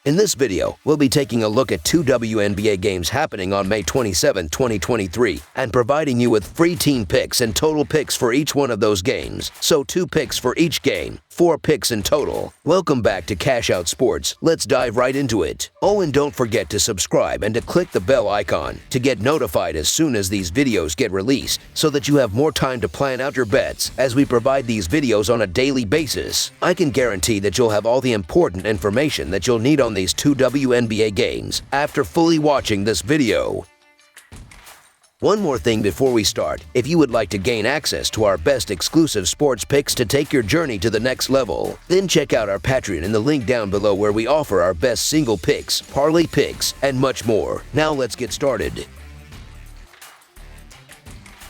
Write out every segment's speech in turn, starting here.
In this video, we'll be taking a look at two WNBA games happening on May 27, 2023, and providing you with free team picks and total picks for each one of those games. So 2 picks for each game, 4 picks in total. Welcome back to Cash Out Sports. Let's dive right into it. Oh, and don't forget to subscribe and to click the bell icon to get notified as soon as these videos get released, so that you have more time to plan out your bets as we provide these videos on a daily basis. I can guarantee that you'll have all the important information that you'll need on these 2 WNBA games after fully watching this video. One more thing before we start: if you would like to gain access to our best exclusive sports picks to take your journey to the next level, then check out our Patreon in the link down below, where we offer our best single picks, parlay picks, and much more. Now let's get started.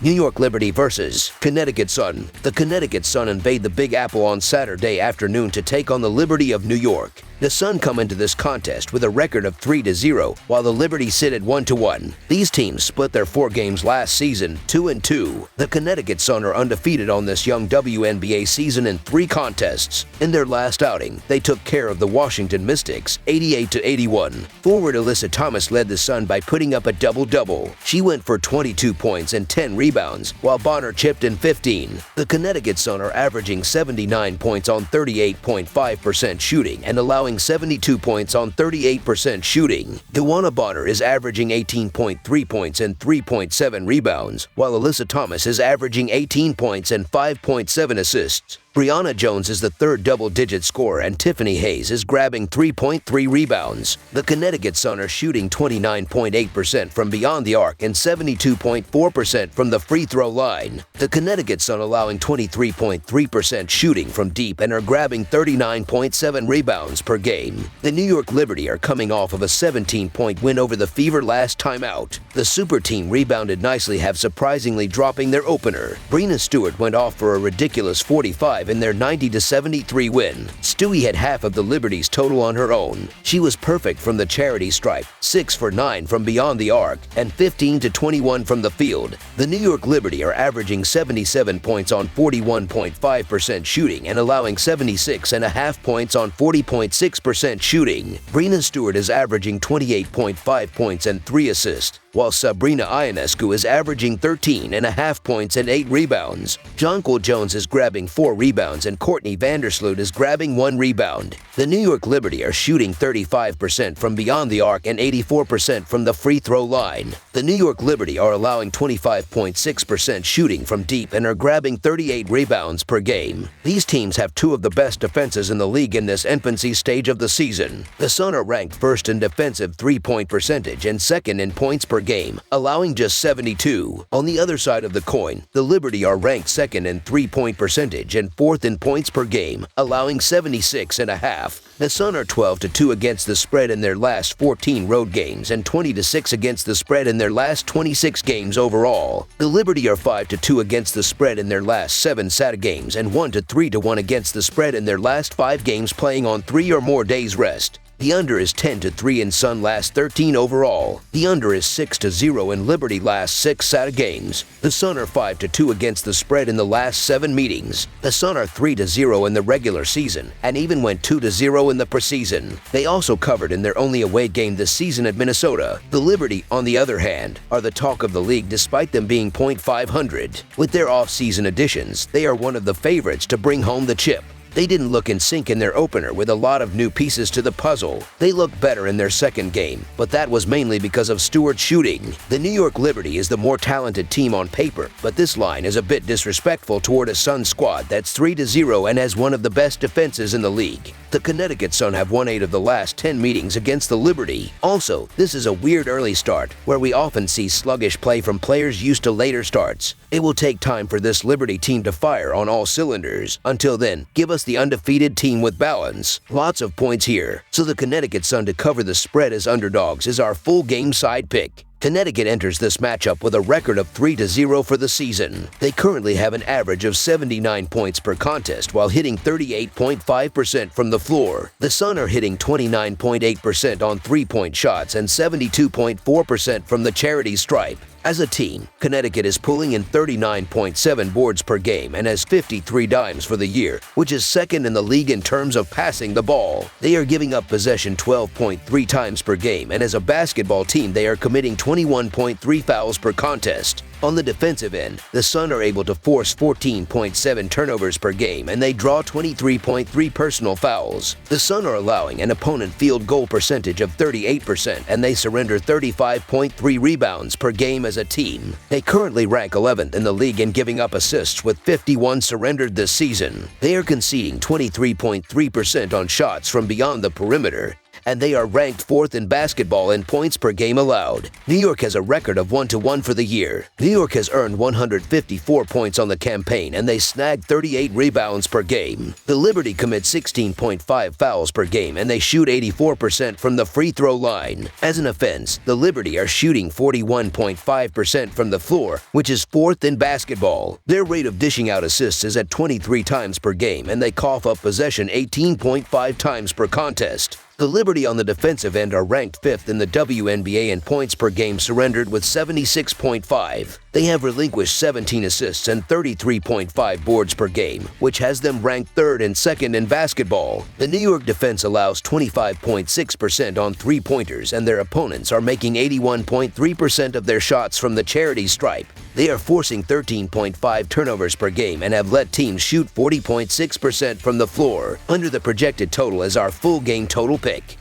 New York Liberty versus Connecticut Sun. The Connecticut Sun invade the Big Apple on Saturday afternoon to take on the Liberty of New York. The Sun come into this contest with a record of 3-0, while the Liberty sit at 1-1. These teams split their 4 games last season, 2-2. The Connecticut Sun are undefeated on this young WNBA season in 3 contests. In their last outing, they took care of the Washington Mystics, 88-81. Forward Alyssa Thomas led the Sun by putting up a double-double. She went for 22 points and 10 rebounds, while Bonner chipped in 15. The Connecticut Sun are averaging 79 points on 38.5% shooting and allowing 72 points on 38% shooting. Dewana Bonner is averaging 18.3 points and 3.7 rebounds, while Alyssa Thomas is averaging 18 points and 5.7 assists. Brianna Jones is the third double-digit scorer, and Tiffany Hayes is grabbing 3.3 rebounds. The Connecticut Sun are shooting 29.8% from beyond the arc and 72.4% from the free throw line. The Connecticut Sun allowing 23.3% shooting from deep and are grabbing 39.7 rebounds per game. The New York Liberty are coming off of a 17-point win over the Fever last time out. The super team rebounded nicely, have surprisingly dropping their opener. Breena Stewart went off for a ridiculous 45 in their 90-73 win. Stewie had half of the Liberty's total on her own. She was perfect from the charity stripe, 6 for 9 from beyond the arc, and 15-21 from the field. The New York Liberty are averaging 77 points on 41.5% shooting and allowing 76.5 points on 40.6% shooting. Breena Stewart is averaging 28.5 points and 3 assists, while Sabrina Ionescu is averaging 13.5 points and 8 rebounds. Jonquil Jones is grabbing 4 rebounds and Courtney Vandersloot is grabbing 1 rebound. The New York Liberty are shooting 35% from beyond the arc and 84% from the free throw line. The New York Liberty are allowing 25.6% shooting from deep and are grabbing 38 rebounds per game. These teams have 2 of the best defenses in the league in this infancy stage of the season. The Sun are ranked first in defensive 3-point percentage and second in points per game, allowing just 72. On the other side of the coin, the Liberty are ranked second in 3-point percentage and 4th in points per game, allowing 76.5. The Sun are 12-2 against the spread in their last 14 road games and 20-6 against the spread in their last 26 games overall. The Liberty are 5-2 against the spread in their last 7 SATA games and 1-3-1 against the spread in their last 5 games playing on 3 or more days rest. The under is 10-3 in Sun last 13 overall. The under is 6-0 in Liberty last 6 SATA games. The Sun are 5-2 against the spread in the last 7 meetings. The Sun are 3-0 in the regular season and even went 2-0 in the preseason. They also covered in their only away game this season at Minnesota. The Liberty, on the other hand, are the talk of the league despite them being .500. With their off-season additions, they are one of the favorites to bring home the chip. They didn't look in sync in their opener with a lot of new pieces to the puzzle. They looked better in their second game, but that was mainly because of Stewart's shooting. The New York Liberty is the more talented team on paper, but this line is a bit disrespectful toward a Sun squad that's 3-0 and has one of the best defenses in the league. The Connecticut Sun have won 8 of the last 10 meetings against the Liberty. Also, this is a weird early start, where we often see sluggish play from players used to later starts. It will take time for this Liberty team to fire on all cylinders. Until then, give us the undefeated team with balance. Lots of points here, so the Connecticut Sun to cover the spread as underdogs is our full game side pick. Connecticut enters this matchup with a record of 3-0 for the season. They currently have an average of 79 points per contest while hitting 38.5% from the floor. The Sun are hitting 29.8% on 3-point shots and 72.4% from the charity stripe. As a team, Connecticut is pulling in 39.7 boards per game and has 53 dimes for the year, which is second in the league in terms of passing the ball. They are giving up possession 12.3 times per game, and as a basketball team, they are committing 21.3 fouls per contest. On the defensive end, the Sun are able to force 14.7 turnovers per game, and they draw 23.3 personal fouls. The Sun are allowing an opponent field goal percentage of 38%, and they surrender 35.3 rebounds per game as a team. They currently rank 11th in the league in giving up assists with 51 surrendered this season. They are conceding 23.3% on shots from beyond the perimeter, and they are ranked 4th in basketball in points per game allowed. New York has a record of 1-1 for the year. New York has earned 154 points on the campaign, and they snagged 38 rebounds per game. The Liberty commit 16.5 fouls per game, and they shoot 84% from the free throw line. As an offense, the Liberty are shooting 41.5% from the floor, which is 4th in basketball. Their rate of dishing out assists is at 23 times per game, and they cough up possession 18.5 times per contest. The Liberty on the defensive end are ranked 5th in the WNBA in points per game surrendered with 76.5. They have relinquished 17 assists and 33.5 boards per game, which has them ranked 3rd and 2nd in basketball. The New York defense allows 25.6% on three-pointers, and their opponents are making 81.3% of their shots from the charity stripe. They are forcing 13.5 turnovers per game and have let teams shoot 40.6% from the floor. Under the projected total is our full game total pick.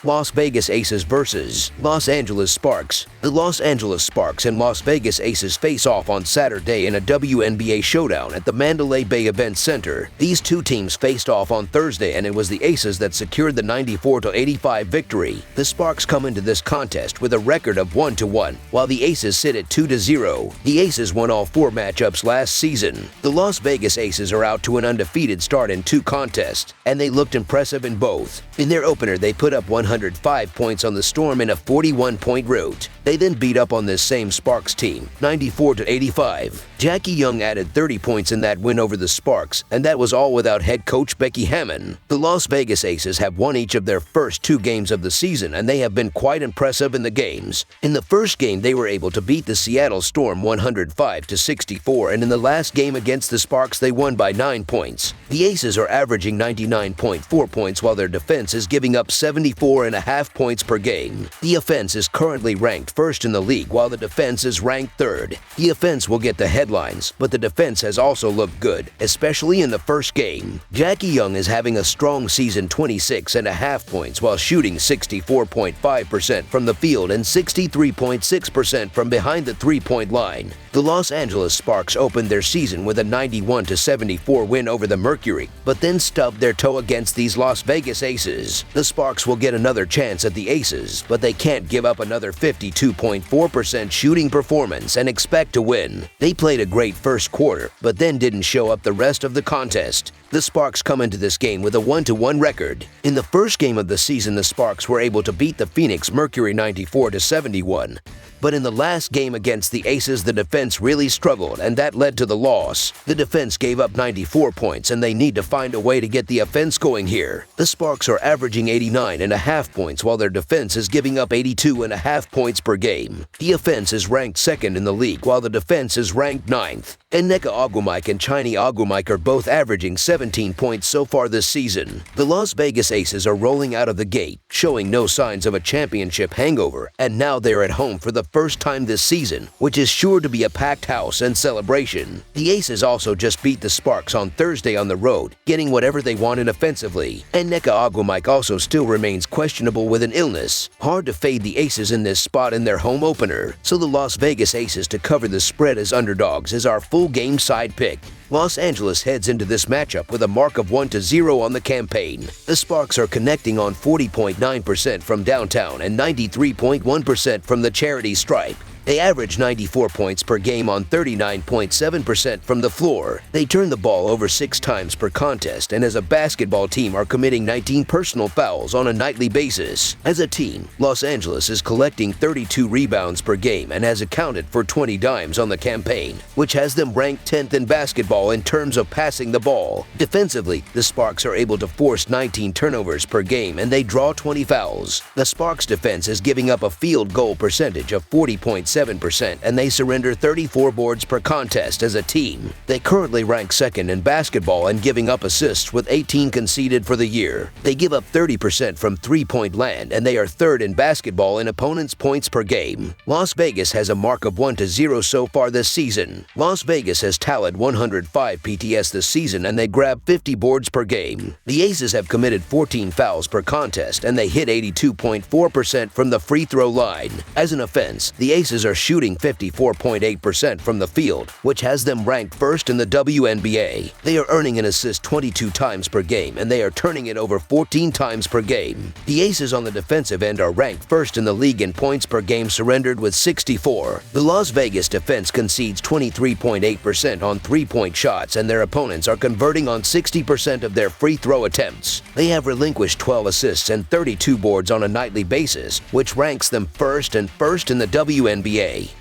Las Vegas Aces versus Los Angeles Sparks. The Los Angeles Sparks and Las Vegas Aces face off on Saturday in a WNBA showdown at the Mandalay Bay Event Center. These two teams faced off on Thursday, and it was the Aces that secured the 94-85 victory. The Sparks come into this contest with a record of 1-1, while the Aces sit at 2-0. The Aces won all 4 matchups last season. The Las Vegas Aces are out to an undefeated start in 2 contests, and they looked impressive in both. In their opener, they put up 105 points on the Storm in a 41-point rout. They then beat up on this same Sparks team, 94-85. Jackie Young added 30 points in that win over the Sparks, and that was all without head coach Becky Hammon. The Las Vegas Aces have won each of their first 2 games of the season, and they have been quite impressive in the games. In the first game, they were able to beat the Seattle Storm 105-64, and in the last game against the Sparks, they won by 9 points. The Aces are averaging 99.4 points, while their defense is giving up 74.5 points per game. The offense is currently ranked 1st in the league, while the defense is ranked 3rd. The offense will get the headlines, but the defense has also looked good, especially in the first game. Jackie Young is having a strong season, 26.5 points, while shooting 64.5% from the field and 63.6% from behind the three-point line. The Los Angeles Sparks opened their season with a 91-74 win over the Mercury, but then stubbed their toe against these Las Vegas Aces. The Sparks will get another chance at the Aces, but they can't give up another 52.4% shooting performance and expect to win. They played a great first quarter, but then didn't show up the rest of the contest. The Sparks come into this game with a 1-1 record. In the first game of the season, the Sparks were able to beat the Phoenix Mercury 94-71. But in the last game against the Aces, the defense really struggled, and that led to the loss. The defense gave up 94 points, and they need to find a way to get the offense going here. The Sparks are averaging 89.5 points, while their defense is giving up 82.5 points per game. The offense is ranked 2nd in the league, while the defense is ranked 9th. Nneka Ogwumike and Chiny Ogwumike are both averaging 17 points so far this season. The Las Vegas Aces are rolling out of the gate, showing no signs of a championship hangover, and now they are at home for the first time this season, which is sure to be a packed house and celebration. The Aces also just beat the Sparks on Thursday on the road, getting whatever they wanted offensively. Nneka Ogwumike also still remains questionable with an illness. Hard to fade the Aces in this spot in their home opener, so the Las Vegas Aces to cover the spread as underdogs is our full game side pick. Los Angeles heads into this matchup with a mark of 1-0 on the campaign. The Sparks are connecting on 40.9% from downtown and 93.1% from the charity stripe. They average 94 points per game on 39.7% from the floor. They turn the ball over 6 times per contest, and as a basketball team are committing 19 personal fouls on a nightly basis. As a team, Los Angeles is collecting 32 rebounds per game and has accounted for 20 dimes on the campaign, which has them ranked 10th in basketball in terms of passing the ball. Defensively, the Sparks are able to force 19 turnovers per game and they draw 20 fouls. The Sparks defense is giving up a field goal percentage of 40.7% and they surrender 34 boards per contest as a team. They currently rank second in basketball and giving up assists with 18 conceded for the year. They give up 30% from three-point land and they are third in basketball in opponents' points per game. Las Vegas has a mark of 1-0 so far this season. Las Vegas has tallied 105 PTS this season and they grab 50 boards per game. The Aces have committed 14 fouls per contest and they hit 82.4% from the free throw line. As an offense, the Aces are shooting 54.8% from the field, which has them ranked first in the WNBA. They are earning an assist 22 times per game and they are turning it over 14 times per game. The Aces on the defensive end are ranked first in the league in points per game surrendered with 64. The Las Vegas defense concedes 23.8% on three-point shots and their opponents are converting on 60% of their free throw attempts. They have relinquished 12 assists and 32 boards on a nightly basis, which ranks them first in the WNBA.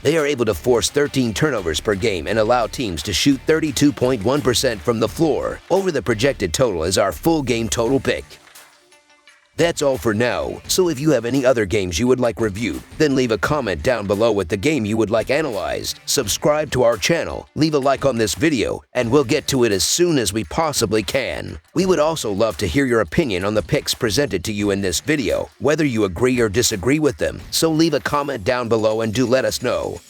They are able to force 13 turnovers per game and allow teams to shoot 32.1% from the floor. Over the projected total is our full game total pick. That's all for now, so if you have any other games you would like reviewed, then leave a comment down below with the game you would like analyzed. Subscribe to our channel, leave a like on this video, and we'll get to it as soon as we possibly can. We would also love to hear your opinion on the picks presented to you in this video, whether you agree or disagree with them, so leave a comment down below and do let us know.